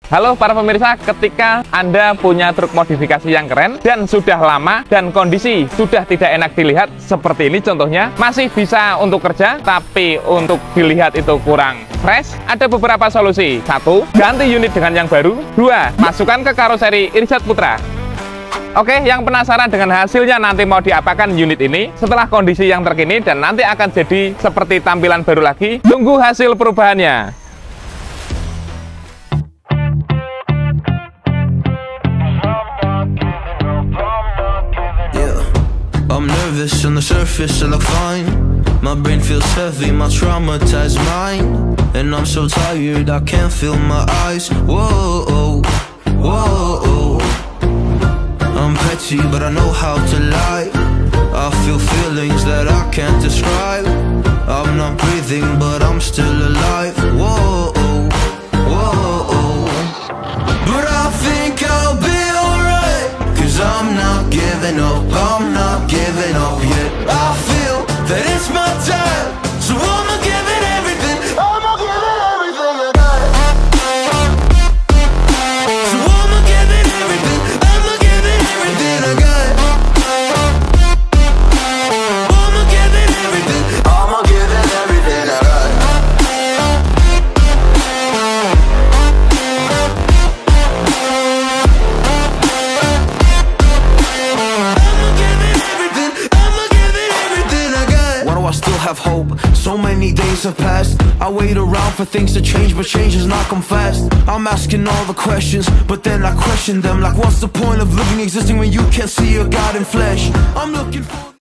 Halo para pemirsa, ketika Anda punya truk modifikasi yang keren dan sudah lama dan kondisi sudah tidak enak dilihat seperti ini contohnya, masih bisa untuk kerja tapi untuk dilihat itu kurang fresh, ada beberapa solusi. 1. Ganti unit dengan yang baru. 2. Masukkan ke karoseri Irsyad Putra. Oke, yang penasaran dengan hasilnya nanti mau diapakan unit ini setelah kondisi yang terkini dan nanti akan jadi seperti tampilan baru lagi, tunggu hasil perubahannya. I'm nervous on the surface, I look fine. My brain feels heavy, my traumatized mind. And I'm so tired, I can't feel my eyes. Whoa, whoa. I'm petty, but I know how to lie. I feel feelings that I can't describe. I'm not breathing, but I'm still alive. Whoa, whoa. But I think I'll be alright, 'cause I'm not giving up, I'm not giving up yet. I feel that it's my time, so I'ma give it everything. I'ma give it everything I got. So I'ma give it everything. I'ma give it everything I got. I'ma give it everything. I'ma give it everything I got. I still have hope. So many days have passed. I wait around for things to change, but change has not come fast. I'm asking all the questions, but then I question them. Like, what's the point of living, existing when you can't see your God in flesh? I'm looking for